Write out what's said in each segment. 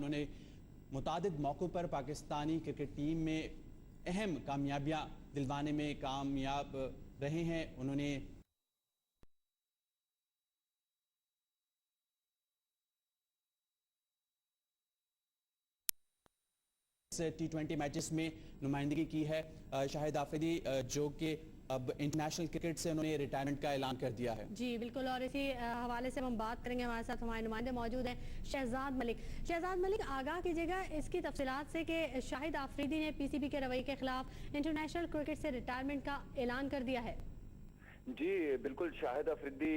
उन्होंने मुतादिद मौक़ों पर Pakistani cricket team में अहम कामयाबियां दिलवाने में कामयाब रहे हैं। उन्होंने T20 मैचेस में नुमाइंदगी की है। शाहिद आफरीदी जो कि अब इंटरनेशनल क्रिकेट से उन्होंने रिटायरमेंट का ऐलान कर दिया है। जी बिल्कुल, और इसी हवाले से हम बात करेंगे। हमारे साथ हमारे नुमाइंदे मौजूद हैं। शहजाद मलिक, आगाह कीजिएगा इसकी तफसीलात से कि शाहिद आफरीदी ने पीसीबी के रवैये के खिलाफ इंटरनेशनल क्रिकेट से रिटायरमेंट का ऐलान कर दिया है। जी बिल्कुल, शाहिद अफरीदी,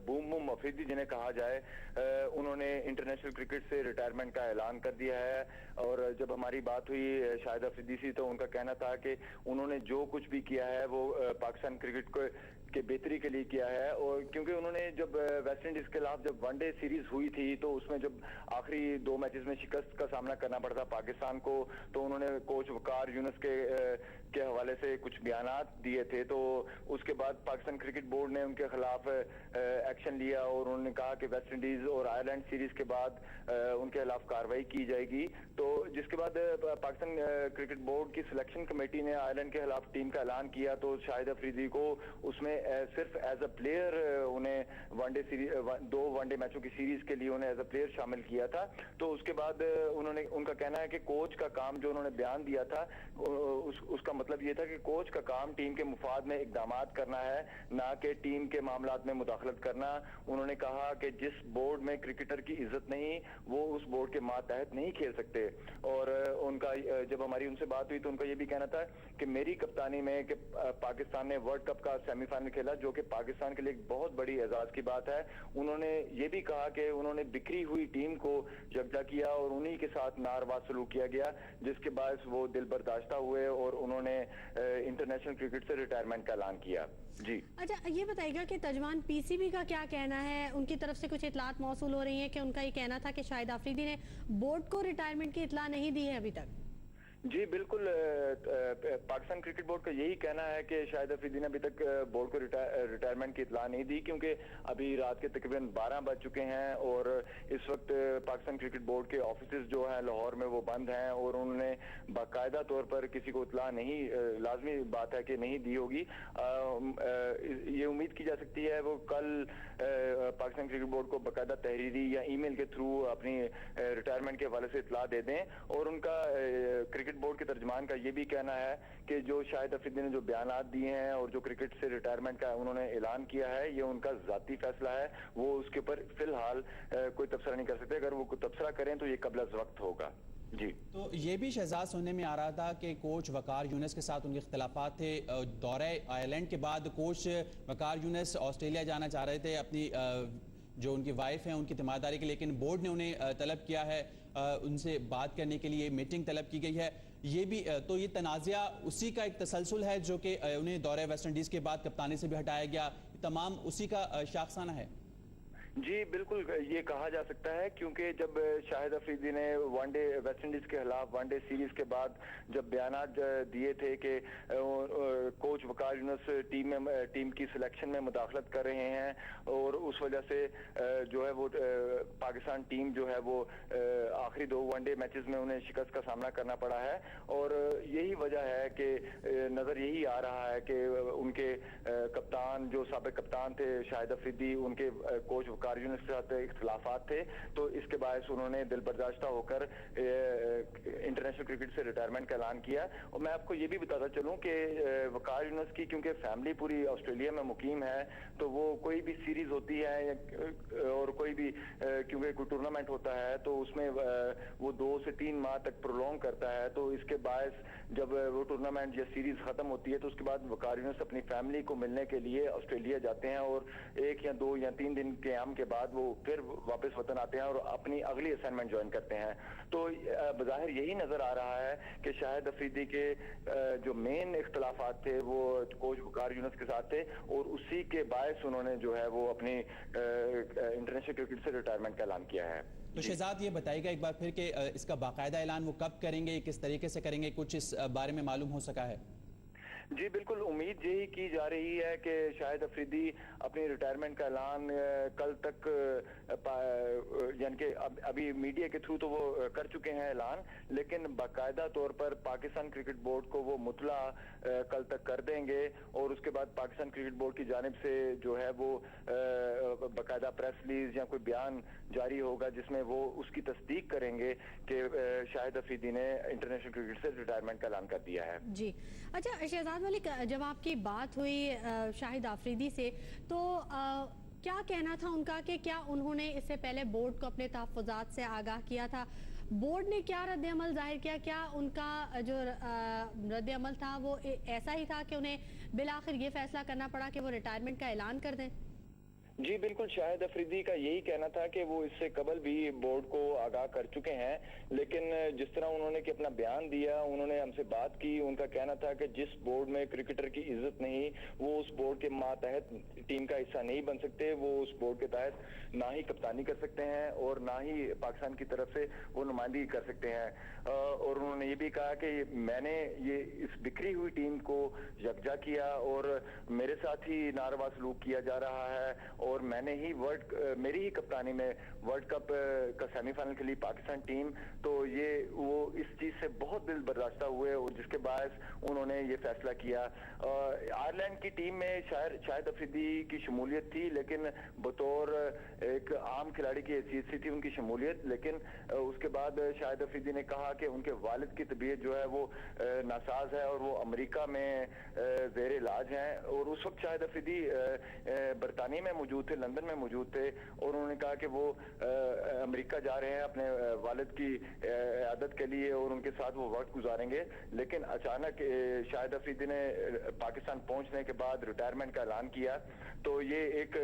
बूम बूम अफरीदी जिन्हें कहा जाए, उन्होंने इंटरनेशनल क्रिकेट से रिटायरमेंट का ऐलान कर दिया है। और जब हमारी बात हुई शाहिद अफरीदी से तो उनका कहना था कि उन्होंने जो कुछ भी किया है वो पाकिस्तान क्रिकेट को के बेहतरी के लिए किया है। और क्योंकि उन्होंने जब वेस्ट इंडीज के खिलाफ जब वनडे सीरीज हुई थी तो उसमें जब आखिरी 2 मैचेस में शिकस्त का सामना करना पड़ा था पाकिस्तान को, तो उन्होंने कोच वकार यूनुस के हवाले से कुछ बयानात दिए थे। तो उसके बाद पाकिस्तान क्रिकेट बोर्ड ने उनके खिलाफ एक्शन लिया और उन्होंने कहा कि वेस्ट इंडीज और आयरलैंड सीरीज के बाद उनके खिलाफ कार्रवाई की जाएगी। तो जिसके बाद पाकिस्तान क्रिकेट बोर्ड की सिलेक्शन कमेटी ने आयरलैंड के खिलाफ टीम का ऐलान किया। तो शाहिद अफरीदी को उसमें सिर्फ एज अ प्लेयर उन्हें वनडे सीरीज 2 वनडे मैचों की सीरीज के लिए उन्हें एज अ प्लेयर शामिल किया था। तो उसके बाद उनका कहना है कि कोच का काम जो उन्होंने बयान दिया था उसका मतलब ये था कि कोच का काम टीम के मुफाद में इकदाम करना है, ना कि टीम के मामलात में मुदाखलत करना। उन्होंने कहा कि जिस बोर्ड में क्रिकेटर की इज्जत नहीं वो उस बोर्ड के मातहत नहीं खेल सकते। और उनका जब हमारी उनसे बात हुई तो उनका ये भी कहना था कि मेरी कप्तानी में कि पाकिस्तान ने वर्ल्ड कप का सेमीफाइनल खेला, जो कि पाकिस्तान के लिए एक बहुत बड़ी एजाज की बात है। उन्होंने ये भी कहा कि उन्होंने बिखरी हुई टीम को यकजा किया और उन्हीं के साथ नारवा सलूक किया गया, जिसके बाद वो दिल बर्दाश्ता हुए और उन्होंने इंटरनेशनल क्रिकेट से रिटायरमेंट का ऐलान किया। जी अच्छा, ये बताइएगा कि तर्जमान पीसीबी का क्या कहना है? उनकी तरफ से कुछ इतलात मौसूल हो रही है कि उनका ये कहना था कि शाहिद आफरीदी ने बोर्ड को रिटायरमेंट की इतला नहीं दी है अभी तक। जी बिल्कुल, पाकिस्तान क्रिकेट बोर्ड का यही कहना है कि शाहिद अफरीदी ने अभी तक बोर्ड को रिटायरमेंट की इतला नहीं दी, क्योंकि अभी रात के तकरीबन 12 बज चुके हैं और इस वक्त पाकिस्तान क्रिकेट बोर्ड के ऑफिस जो हैं लाहौर में वो बंद हैं और उन्होंने बाकायदा तौर पर किसी को इतला नहीं, लाजमी बात है कि नहीं दी होगी। ये उम्मीद की जा सकती है वो कल पाकिस्तान क्रिकेट बोर्ड को बाकायदा तहरीरी या ईमेल के थ्रू अपनी रिटायरमेंट के हवाले से इतला दे दें। और उनका क्रिकेट बोर्ड के तर्जमान का ये भी कहना है कि जो शाहिद अफरीदी ने जो बयानात दिए हैं और जो क्रिकेट से रिटायरमेंट का उन्होंने ऐलान किया है ये उनका जाती फैसला है, वो उसके ऊपर फिलहाल कोई तबसरा नहीं कर सकते। अगर वो कोई तबसरा करें तो ये कबल अज़ वक्त होगा। जी, तो ये भी शहजाद सुनने में आ रहा था कि कोच वकार यूनुस के साथ उनके इख्तिलाफात थे। दौरे आयरलैंड के बाद कोच वकार यूनुस ऑस्ट्रेलिया जाना चाह रहे थे अपनी जो उनकी वाइफ है उनकी तीमारदारी के, लेकिन बोर्ड ने उन्हें तलब किया है, उनसे बात करने के लिए मीटिंग तलब की गई है। ये भी तो ये तनाज़ा उसी का एक तसलसल है जो कि उन्हें दौरे वेस्ट इंडीज़ के बाद कप्तानी से भी हटाया गया, तमाम उसी का शाखसाना है। जी बिल्कुल, ये कहा जा सकता है क्योंकि जब शाहिद अफरीदी ने वनडे वेस्ट इंडीज के खिलाफ वनडे सीरीज के बाद जब बयानात दिए थे कि कोच वकार यूनुस टीम की सिलेक्शन में मुदाखलत कर रहे हैं और उस वजह से जो है वो पाकिस्तान टीम जो है वो आखिरी 2 वनडे मैचेस में उन्हें शिकस्त का सामना करना पड़ा है। और यही वजह है कि नजर यही आ रहा है कि उनके कप्तान जो साबिक कप्तान थे शाहिद अफरीदी, उनके कोच यूनुस के साथ इख्तिलाफात थे, तो इसके बायस उन्होंने दिल बर्दाश्ता होकर इंटरनेशनल क्रिकेट से रिटायरमेंट का ऐलान किया। और मैं आपको ये भी बताता चलूं कि वकार यूनुस की क्योंकि फैमिली पूरी ऑस्ट्रेलिया में मुकीम है, तो वो कोई भी सीरीज होती है और कोई भी क्योंकि कोई टूर्नामेंट होता है तो उसमें वो 2 से 3 माह तक प्रोलॉन्ग करता है। तो इसके बायस जब वो टूर्नामेंट या सीरीज खत्म होती है तो उसके बाद वकार यूनुस अपनी फैमिली को मिलने के लिए ऑस्ट्रेलिया जाते हैं और 1 या 2 या 3 दिन के के बाद वो फिर वापस वतन आते हैं और अपनी अगली असाइनमेंट ज्वाइन करते हैं। तो बज़ाहिर यही नजर आ रहा है कि शाहिद अफरीदी के जो मेन इख्तिलाफात थे वो कोच वकार यूनुस के साथ थे और उसी के बायस उन्होंने जो है वो अपनी इंटरनेशनल क्रिकेट से रिटायरमेंट का ऐलान किया है। तो शहजाद ये बताइएगा एक बार फिर कि इसका बाकायदा ऐलान वो कब करेंगे, किस तरीके से करेंगे, कुछ इस बारे में मालूम हो सका है? जी बिल्कुल, उम्मीद यही की जा रही है कि शाहिद अफरीदी अपनी रिटायरमेंट का ऐलान कल तक यानी कि अभी मीडिया के थ्रू तो वो कर चुके हैं ऐलान, लेकिन बाकायदा तौर पर पाकिस्तान क्रिकेट बोर्ड को वो मुतला कल तक कर देंगे और उसके बाद पाकिस्तान क्रिकेट बोर्ड की जानिब से जो है वो बाकायदा प्रेस रिलीज या कोई बयान जारी होगा जिसमें वो उसकी तस्दीक करेंगे कि शाहिद अफरीदी ने इंटरनेशनल क्रिकेट से रिटायरमेंट का ऐलान कर दिया है। जी अच्छा, शहजाद मलिक, जब आपकी बात हुई शाहिद आफरीदी से तो क्या कहना था उनका कि क्या उन्होंने इससे पहले बोर्ड को अपने तहफ़्फ़ुज़ात से आगाह किया था? बोर्ड ने क्या रद्द-ए-अमल ज़ाहिर किया? क्या उनका जो रद्द-ए-अमल था वो ऐसा ही था कि उन्हें बिलाखिर ये फैसला करना पड़ा कि वो रिटायरमेंट का ऐलान कर दें? जी बिल्कुल, शाहिद अफरीदी का यही कहना था कि वो इससे कबल भी बोर्ड को आगाह कर चुके हैं, लेकिन जिस तरह उन्होंने कि अपना बयान दिया, उन्होंने हमसे बात की, उनका कहना था कि जिस बोर्ड में क्रिकेटर की इज्जत नहीं, वो उस बोर्ड के मातहत टीम का हिस्सा नहीं बन सकते, वो उस बोर्ड के तहत ना ही कप्तानी कर सकते हैं और ना ही पाकिस्तान की तरफ से वो नुमाइंदगी कर सकते हैं। और उन्होंने ये भी कहा कि मैंने ये इस बिखरी हुई टीम को यकजा किया और मेरे साथ ही नारवा सलूक किया जा रहा है और मैंने ही मेरी ही कप्तानी में वर्ल्ड कप का सेमीफाइनल खेली पाकिस्तान टीम, तो ये वो इस चीज से बहुत दिल बर्दाश्ता हुए और जिसके बाद उन्होंने ये फैसला किया। आयरलैंड की टीम में शाहिद अफरीदी की शमूलियत थी, लेकिन बतौर एक आम खिलाड़ी की हैसियत से थी उनकी शमूलियत, लेकिन उसके बाद शाहिद अफरीदी ने कहा कि उनके वालिद की तबीयत जो है वो नासाज है और वो अमेरिका में ज़ेर इलाज हैं और उस वक्त शाहिद अफरीदी बरतानिया में मौजूद थे, लंदन में मौजूद थे और उन्होंने कहा कि वो अमेरिका जा रहे हैं अपने वालिद की इयादत के लिए और उनके साथ वो वक्त गुजारेंगे। लेकिन अचानक शाहिद अफरीदी ने पाकिस्तान पहुंचने के बाद रिटायरमेंट का ऐलान किया, तो ये एक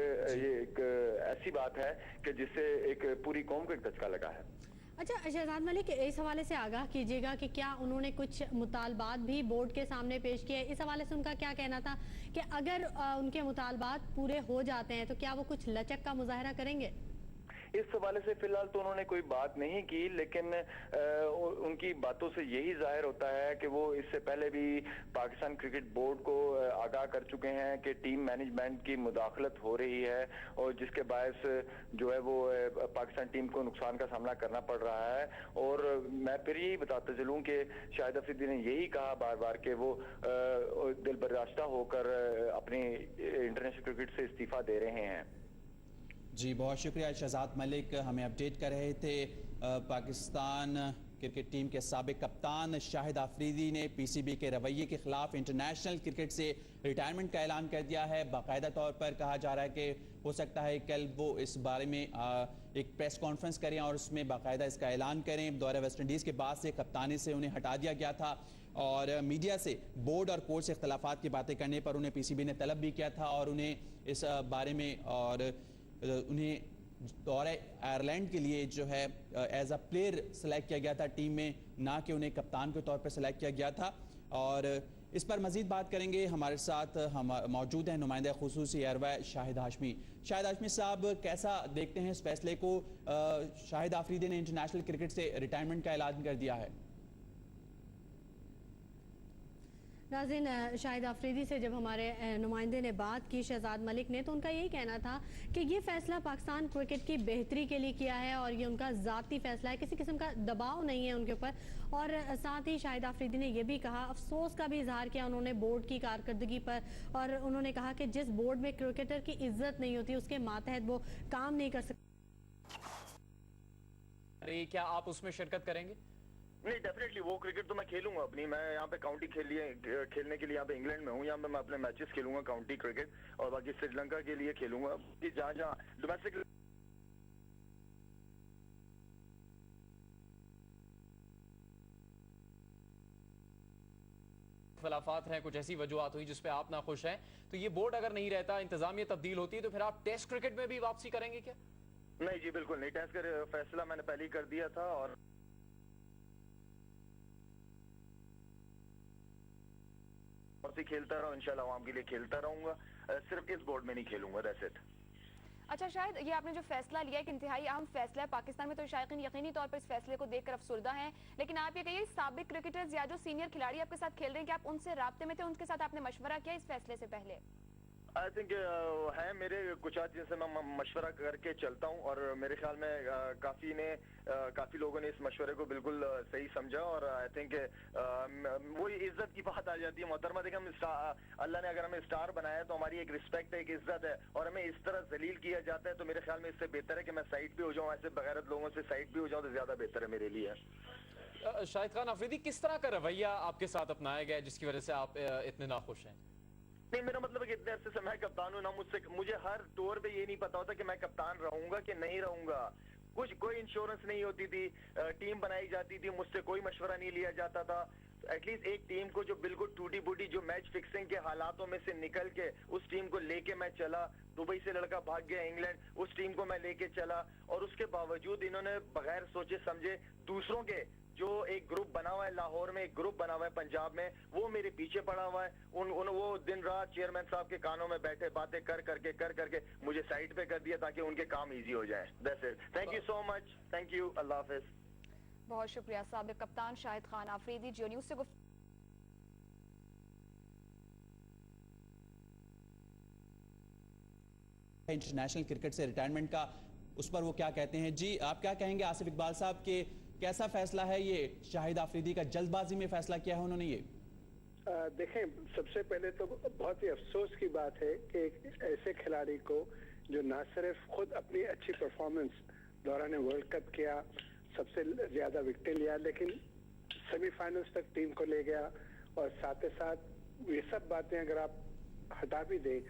ऐसी बात है कि जिससे एक पूरी कौम को एक धचका लगा है। अच्छा शहजाद मलिक, इस हवाले से आगाह कीजिएगा कि क्या उन्होंने कुछ मुतालबात भी बोर्ड के सामने पेश किए? इस हवाले से उनका क्या कहना था कि अगर उनके मुतालबात पूरे हो जाते हैं तो क्या वो कुछ लचक का मुजाहरा करेंगे? इस हवाले से फिलहाल तो उन्होंने कोई बात नहीं की, लेकिन उनकी बातों से यही जाहिर होता है कि वो इससे पहले भी पाकिस्तान क्रिकेट बोर्ड को आगाह कर चुके हैं कि टीम मैनेजमेंट की मुदाखलत हो रही है और जिसके बायस जो है वो पाकिस्तान टीम को नुकसान का सामना करना पड़ रहा है। और मैं फिर यही बताते चलूं कि शाहिद अफरीदी ने यही कहा बार बार कि वो दिल बर्दाश्ता होकर अपनी इंटरनेशनल क्रिकेट से इस्तीफा दे रहे हैं। जी बहुत शुक्रिया शहजाद मलिक, हमें अपडेट कर रहे थे। पाकिस्तान क्रिकेट टीम के साबिक कप्तान शाहिद आफरीदी ने पीसीबी के रवैये के खिलाफ इंटरनेशनल क्रिकेट से रिटायरमेंट का ऐलान कर दिया है। बाकायदा तौर पर कहा जा रहा है कि हो सकता है कल वो इस बारे में एक प्रेस कॉन्फ्रेंस करें और उसमें बाकायदा इसका ऐलान करें। दौरे वेस्ट इंडीज़ के बाद से कप्तानी से उन्हें हटा दिया गया था और मीडिया से बोर्ड और कोच से इख्तलाफात की बातें करने पर उन्हें पीसीबी ने तलब भी किया था और उन्हें इस बारे में और उन्हें दौरे आयरलैंड के लिए जो है एज अ प्लेयर सेलेक्ट किया गया था टीम में, ना कि उन्हें कप्तान के तौर पर सेलेक्ट किया गया था। और इस पर मजीद बात करेंगे, हमारे साथ हम मौजूद हैं नुमाइंदा खुसूसी एयरवे शाहिद हाशमी। शाहिद हाशमी साहब, कैसा देखते हैं इस फैसले को? शाहिद आफरीदी ने इंटरनेशनल क्रिकेट से रिटायरमेंट का ऐलान कर दिया है। नाज़रीन, शाहिद आफरीदी से जब हमारे नुमाइंदे ने बात की शहजाद मलिक ने, तो उनका यही कहना था कि ये फैसला पाकिस्तान क्रिकेट की बेहतरी के लिए किया है और ये उनका ज़ाती फैसला है, किसी किस्म का दबाव नहीं है उनके ऊपर। और साथ ही शाहिद आफरीदी ने यह भी कहा, अफसोस का भी इजहार किया उन्होंने बोर्ड की कारकर्दगी पर, और उन्होंने कहा कि जिस बोर्ड में क्रिकेटर की इज्जत नहीं होती उसके मातहत वो काम नहीं कर सकते। क्या आप उसमें शिरकत करेंगे? नहीं, डेफिनेटली वो क्रिकेट तो मैं खेलूंगा अपनी। मैं यहाँ पे काउंटी खेलने के लिए यहाँ पे इंग्लैंड में हूँ, यहाँ पे मैं अपने मैचेस खेलूंगा काउंटी क्रिकेट, और बाकी श्रीलंका के लिए खेलूंगा कि जहाँ जहाँ डोमेस्टिक खिलाफात हैं, कुछ ऐसी वजूहत हुई जिस पे आप ना खुश हैं, तो ये बोर्ड अगर नहीं रहता, इंतजामिया तब्दील होती है, तो फिर आप टेस्ट क्रिकेट में भी वापसी करेंगे क्या? नहीं जी बिल्कुल नहीं, टेस्ट का फैसला मैंने पहले ही कर दिया था और खेलता रहा, इंशाल्लाह आवाम के लिए खेलता रहूंगा, सिर्फ इस बोर्ड में नहीं खेलूंगा। That's it. अच्छा शायद ये आपने जो फैसला लिया है कि इंतहाई अहम फैसला है पाकिस्तान में, तो शायकीन यकीनी तौर पर इस फैसले को देखकर अफसुर्दा हैं, लेकिन आप ये कहिए साबिक क्रिकेटर्स या जो सीनियर खिलाड़ी आपके साथ खेल रहे हैं, कि आप उनसे राब्ते में थे, उनके साथ आपने मशवरा किया इस फैसले से पहले? आई थिंक है मेरे कुछ आज जिनसे मैं मशवरा करके चलता हूं, और मेरे ख्याल में काफी लोगों ने इस मशवरे को बिल्कुल सही समझा, और आई थिंक वही इज्जत की बात आ जाती है मोहतरमा। देखिए, हम अल्लाह ने अगर हमें स्टार बनाया है तो हमारी एक रिस्पेक्ट है, एक इज्जत है, और हमें इस तरह जलील किया जाता है तो मेरे ख्याल में इससे बेहतर है कि मैं साइड पे हो जाऊं, ऐसे बगैरत लोगों से साइड पे हो जाऊं तो ज्यादा बेहतर है मेरे लिए। शाहिद खान अफरीदी, किस तरह का रवैया आपके साथ अपनाया गया जिसकी वजह से आप इतने नाखुश हैं? नहीं, मेरा मतलब है कि इतने अरसे से मैं कप्तान हूं ना, मुझे हर तौर पे ये नहीं पता होता कि मैं कप्तान रहूंगा कि नहीं रहूंगा। कोई इंश्योरेंस नहीं होती थी, टीम बनाई जाती थी, मुझसे कोई मशवरा नहीं लिया जाता था। एटलीस्ट एक टीम को जो बिल्कुल टूटी बूटी, जो मैच फिक्सिंग के हालातों में से निकल के उस टीम को लेके मैं चला, दुबई से लड़का भाग गया इंग्लैंड, उस टीम को मैं लेके चला, और उसके बावजूद इन्होंने बगैर सोचे समझे दूसरों के जो एक ग्रुप बना हुआ है, लाहौर में एक ग्रुप बना हुआ है, पंजाब में, वो मेरे पीछे पड़ा हुआ है। वो दिन रात चेयरमैन साहब के कानों में बैठे बातें कर करके मुझे साइड पे कर दिया ताकि उनके काम इजी हो जाए। That's it. Thank you so much. Thank you. अल्लाह हाफिज। बहुत शुक्रिया। साबिक कप्तान शाहिद खान आफरीदी, जियो न्यूज से इंटरनेशनल क्रिकेट से रिटायरमेंट का, उस पर वो क्या कहते हैं। जी, आप क्या कहेंगे आसिफ इकबाल साहब के, कैसा फैसला है ये शाहिद आफरीदी का, जल्दबाजी में फैसला किया है उन्होंने ये? देखें, सबसे पहले तो बहुत ही अफसोस की बात है कि एक ऐसे खिलाड़ी को जो ना सिर्फ खुद अपनी अच्छी परफॉर्मेंस दौरान वर्ल्ड कप किया, सबसे ज्यादा विकेट लिया, लेकिन सेमीफाइनल्स तक टीम को ले गया, और साथ ही साथ ये सब बातें अगर आप हटा भी दें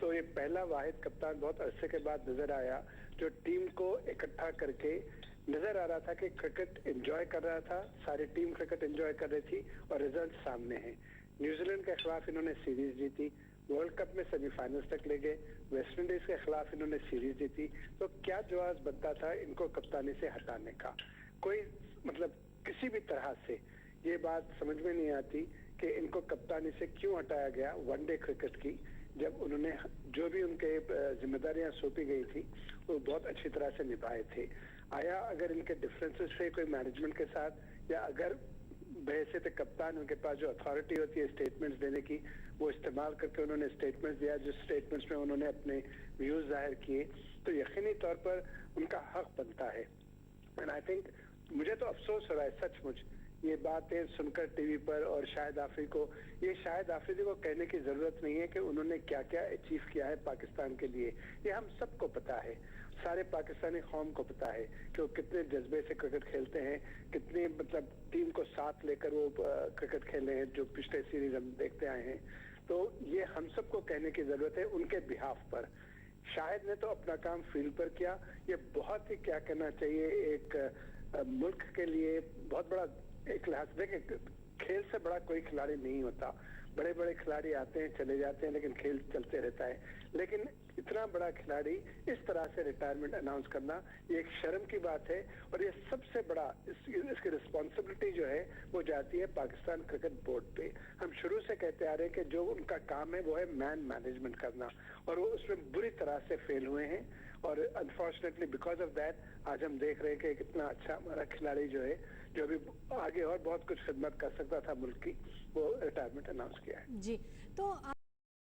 तो ये पहला वाहिद कप्तान बहुत अरसे के बाद नजर आया जो टीम को इकट्ठा करके नजर आ रहा था कि क्रिकेट एंजॉय कर रहा था, सारी टीम क्रिकेट एंजॉय कर रही थी, और रिजल्ट सामने हैं। न्यूजीलैंड के खिलाफ इन्होंने सीरीज जीती, वर्ल्ड कप में सेमीफाइनल्स तक ले गए, वेस्ट इंडीज के खिलाफ इन्होंने सीरीज जीती, तो क्या जवाब बनता था इनको कप्तानी से हटाने का? कोई मतलब किसी भी तरह से ये बात समझ में नहीं आती कि इनको कप्तानी से क्यों हटाया गया वनडे क्रिकेट की, जब उन्होंने जो भी उनके जिम्मेदारियां सौंपी गई थी वो बहुत अच्छी तरह से निभाए थे। आया अगर इनके डिफरेंसेस थे कोई मैनेजमेंट के साथ, या अगर बहैसियत कप्तान उनके पास जो अथॉरिटी होती है स्टेटमेंट्स देने की, वो इस्तेमाल करके उन्होंने स्टेटमेंट्स दिया, जिस स्टेटमेंट्स में उन्होंने अपने व्यूज जाहिर किए, तो यकीनी तौर पर उनका हक बनता है। एंड आई थिंक मुझे तो अफसोस हो रहा है सचमुच ये बातें सुनकर टीवी पर, और शाहिद आफरीदी को कहने की जरूरत नहीं है कि उन्होंने क्या क्या अचीव किया है पाकिस्तान के लिए। ये हम सबको पता है, सारे पाकिस्तानी कौम को पता है कि वो कितने जज्बे से क्रिकेट खेलते हैं, कितने मतलब टीम को साथ लेकर वो क्रिकेट खेले हैं, जो पिछले सीरीज हम देखते आए हैं। तो ये हम सबको कहने की जरूरत है उनके बिहाफ पर। शाहिद ने तो अपना काम फील्ड पर किया, ये बहुत ही क्या कहना चाहिए एक मुल्क के लिए बहुत बड़ा एक लिहाज। देखिए, खेल से बड़ा कोई खिलाड़ी नहीं होता, बड़े बड़े खिलाड़ी आते हैं चले जाते हैं लेकिन खेल चलते रहता है, लेकिन इतना बड़ा खिलाड़ी इस तरह से रिटायरमेंट अनाउंस करना ये एक शर्म की बात है, और ये सबसे बड़ा इसकी रिस्पॉन्सिबिलिटी जो है वो जाती है पाकिस्तान क्रिकेट बोर्ड पे। हम शुरू से कहते आ रहे हैं कि जो उनका काम है वो है मैनेजमेंट करना, और वो उसमें बुरी तरह से फेल हुए हैं, और अनफॉर्चुनेटली बिकॉज ऑफ दैट आज हम देख रहे हैं कि कितना अच्छा हमारा खिलाड़ी जो है, जो अभी आगे और बहुत कुछ खिदमत कर सकता था मुल्क की, वो रिटायरमेंट अनाउंस किया है। जी, तो